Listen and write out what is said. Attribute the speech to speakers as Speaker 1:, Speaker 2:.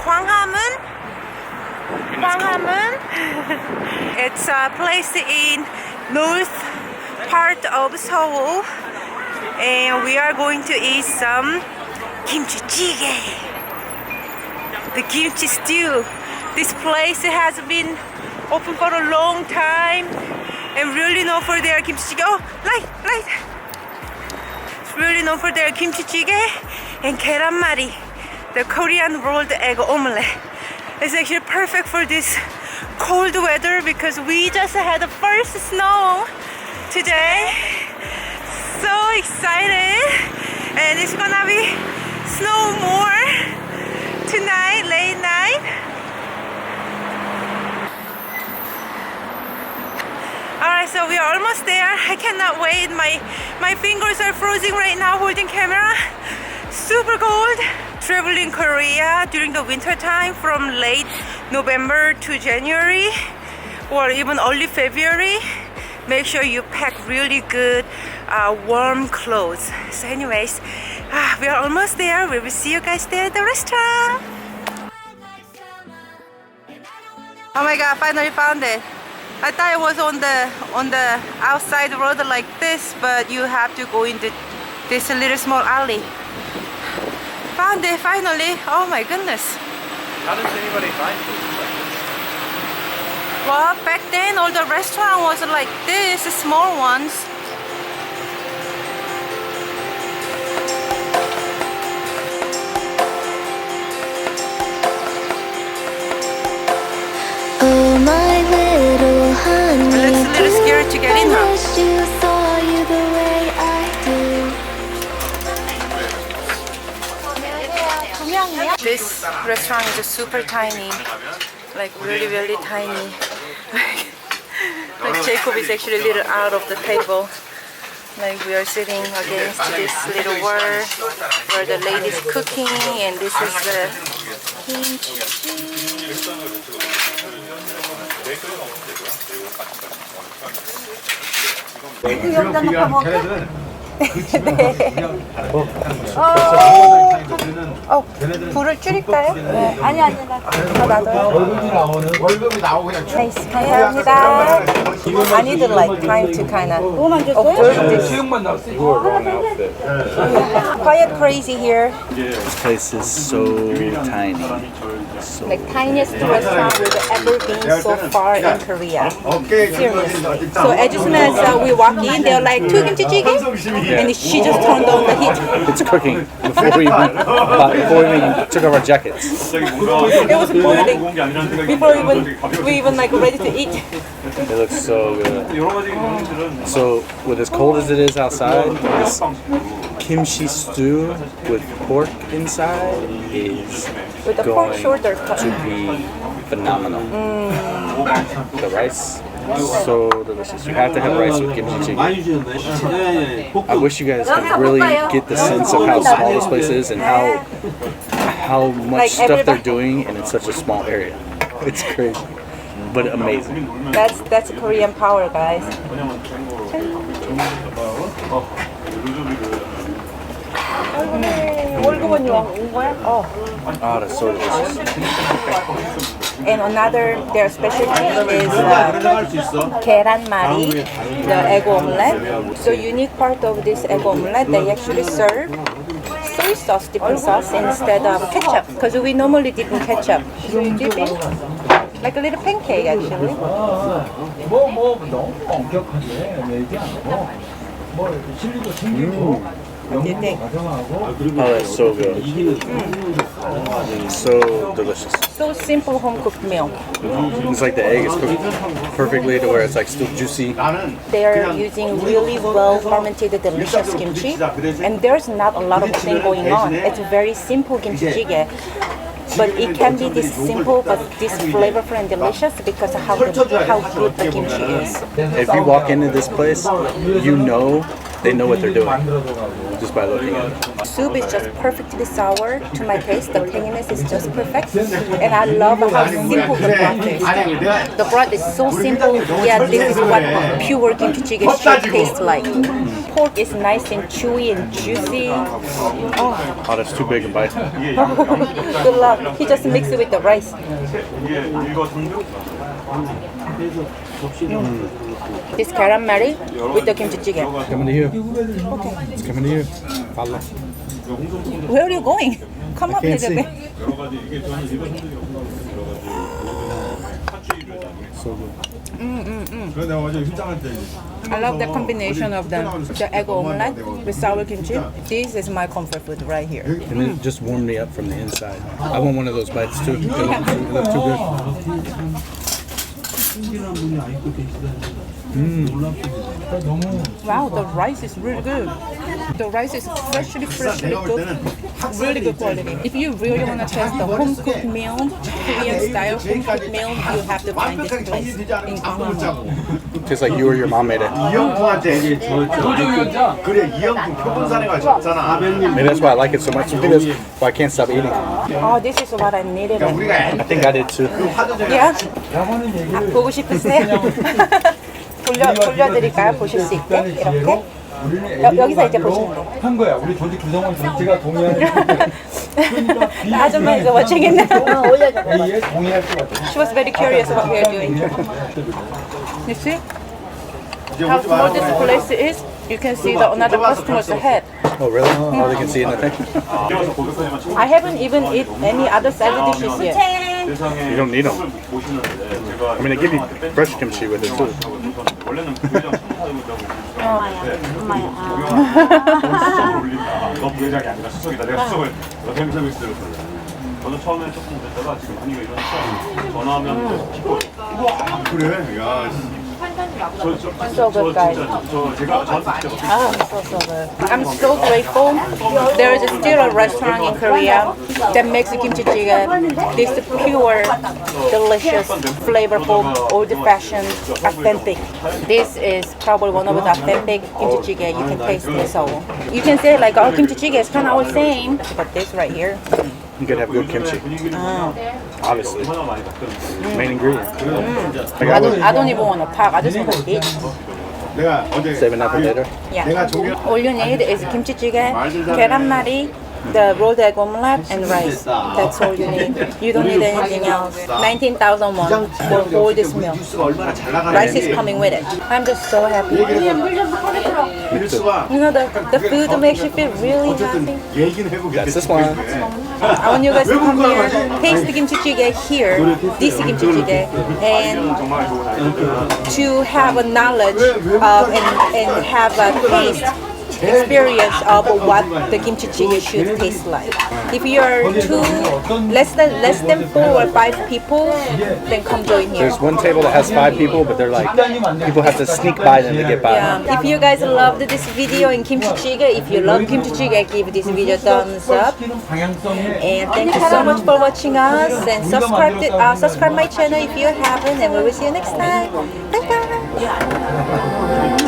Speaker 1: Hwanghamun. It's a place in north part of Seoul, and we are going to eat some kimchi jjigae, the kimchi stew. This place has been open for a long time and really known for their kimchi jjigae. Oh, light. It's really known for their kimchi jjigae and keranmari, the Korean rolled egg omelette. It's actually perfect for this cold weather because we just had the first snow today. So excited, and it's gonna be snow more tonight, late night. Alright, so we are almost there. I cannot wait. My fingers are frozen right now holding camera. Super cold. Traveling Korea during the winter time from late November to January or even early February. Make sure you pack really good warm clothes. So anyways, we are almost there. We will see you guys there at the restaurant. Oh my god, finally found it. I thought it was on the outside road like this, but you have to go into this little small alley. Found it finally. Oh my goodness.
Speaker 2: How does anybody find places like this?
Speaker 1: Well, back then all the restaurant was like this, small ones.
Speaker 3: Oh my little honey,
Speaker 1: It looks a little scary to get in, huh?
Speaker 3: I wish you saw you the way I do.
Speaker 1: This restaurant is super tiny, like really tiny. Like Jacob is actually a little out of the table. Like we are sitting against this little wall where the lady's cooking, and this is the kimchi. 불을 줄일까요? 네. 아니 나 놔둬요.
Speaker 4: 월급이 나오고 그냥
Speaker 1: 네, 감사합니다. I need like time to kind of observe this. Quiet crazy here.
Speaker 2: This place is so tiny. So
Speaker 1: Like tiniest restaurant we've ever been so far in Korea. Seriously. So as soon as we walk in, they're like, two kimchi jjigae? And she just turned on the heat.
Speaker 2: it's cooking before we even took off our jackets.
Speaker 1: It was boiling before we even like ready to eat.
Speaker 2: It looks so good. So with as cold as it is outside, this kimchi stew with pork inside is
Speaker 1: With the
Speaker 2: going
Speaker 1: pork shoulder cut.
Speaker 2: to be phenomenal. The rice so delicious. You have to have rice with kimchi chicken. I wish you guys could really get the sense of how small this place is and how much
Speaker 1: Like
Speaker 2: stuff they're
Speaker 1: everybody-
Speaker 2: doing, and in such a small area. It's crazy, but amazing.
Speaker 1: That's Korean power, guys. 월급은 온 거야?
Speaker 2: Oh, that's so delicious.
Speaker 1: And another their specialty is keranmari, the egg omelette. So unique part of this egg omelette, they actually serve soy sauce, dipping sauce instead of ketchup, because we normally dip in ketchup. So you dip in like a little pancake actually.
Speaker 4: 너무 엄격하게 내지 않고 실리도 챙기고
Speaker 1: What do you think?
Speaker 2: Oh, that's so good. So delicious.
Speaker 1: So simple home cooked meal.
Speaker 2: It's like the egg is cooked perfectly to where it's like still juicy.
Speaker 1: They are using really well fermented delicious kimchi, and there's not a lot of thing going on. It's very simple kimchi jjigae. But it can be this simple but this flavorful and delicious because of how good the kimchi is.
Speaker 2: If you walk into this place, you know they know what they're doing just by looking at it.
Speaker 1: Soup is just perfectly sour to my taste. The tanginess is just perfect, and I love how simple the broth is. The broth is so simple. Yeah, this is what pure kimchi jjigae should taste like. Pork is nice and chewy and juicy. Oh,
Speaker 2: Oh, that's too big a bite.
Speaker 1: good luck. He just mixed it with the rice. This caramel with the kimchi jjigae.
Speaker 2: Coming to you. Okay. It's coming to you. Follow.
Speaker 1: Where are you going? Come up a
Speaker 2: can't
Speaker 1: little
Speaker 2: see.
Speaker 1: bit.
Speaker 2: So good.
Speaker 1: I love the combination of the egg omelette with sour kimchi. This is my comfort food right here.
Speaker 2: And it just warmed me up from the inside. I want one of those bites too. It looks too good.
Speaker 1: Wow, the rice is really good. The rice is freshly cooked. Really good quality. If you really want to test the home cooked meal, Korean style home cooked meal, you have to find this place in Gwanghwamun.
Speaker 2: Tastes like you or your mom made it.
Speaker 4: 이영풍한테 이제 그래 이영풍 표본사례가 졌잖아.
Speaker 2: Maybe that's why I like it so much. Maybe that's why I can't stop eating.
Speaker 1: Oh, this is what I needed.
Speaker 2: I think I did too.
Speaker 1: Yeah? 보고 싶으세요? 돌려드릴까요? 보실 수 있게? 이렇게? 여기서 이제 보시면 돼요.
Speaker 4: 한 거야. 우리 조직 구성원 전체가 동의하는
Speaker 1: 아줌마 이제 watching it now.
Speaker 4: 얘 동의할 것 같아.
Speaker 1: She was very curious what we are doing. You see how small this place is? You can see the another customer's head.
Speaker 2: Oh, really? Oh, they can see it in the thing?
Speaker 1: I haven't even eaten any other side dishes yet.
Speaker 2: You don't need them. I mean, they give you fresh kimchi with it too.
Speaker 5: 너 부회장이 아니라 수석이다. 내가 수석을 너 대미 서비스대로 돌려. 저는 처음에 조금 됐다가 지금 분위기가 이러니까 전화하면 피곤.
Speaker 4: 그래. 야.
Speaker 1: So good, guys.
Speaker 5: 제가 저한테 진짜
Speaker 1: Ah, so good. I'm so grateful. There is still a restaurant in Korea that makes kimchi jjigae this pure, delicious, flavorful, old-fashioned, authentic. This is probably one of the authentic kimchi jjigae you can taste in Seoul. You can say like, oh, kimchi jjigae is kind of all the same, but this right here.
Speaker 2: You could have good kimchi. Obviously. Main ingredient. Like
Speaker 1: I don't even want to talk. I just want to eat.
Speaker 4: 내가 어제
Speaker 2: saving that for later.
Speaker 1: Yeah.
Speaker 4: 내가 종교
Speaker 1: All you need is kimchi jjigae, 계란말이, the rolled egg omelette, and rice. That's all you need. You don't need anything else. 19,000 won for all this meal.
Speaker 4: 뉴스가 얼마나 잘
Speaker 1: Rice is
Speaker 4: 나가는지
Speaker 1: coming with it. I'm just so happy.
Speaker 4: 뉴스가
Speaker 1: You know, the food makes you feel really happy.
Speaker 4: 얘기는 해보겠지.
Speaker 2: That's this one.
Speaker 1: I want you guys to come here, taste the kimchi jjigae here, this kimchi jjigae, and to have a knowledge of and have a taste experience of what the kimchi jjigae should taste like. If you are less than 4 or 5 people, then come join here.
Speaker 2: There's one table that has 5 people, but they're like, people have to sneak by them to get by.
Speaker 1: Yeah. If you guys loved this video in kimchi jjigae, if you love kimchi jjigae, give this video a thumbs up. And thank you so much for watching us. And subscribe my channel if you haven't. And we will see you next time. Bye bye.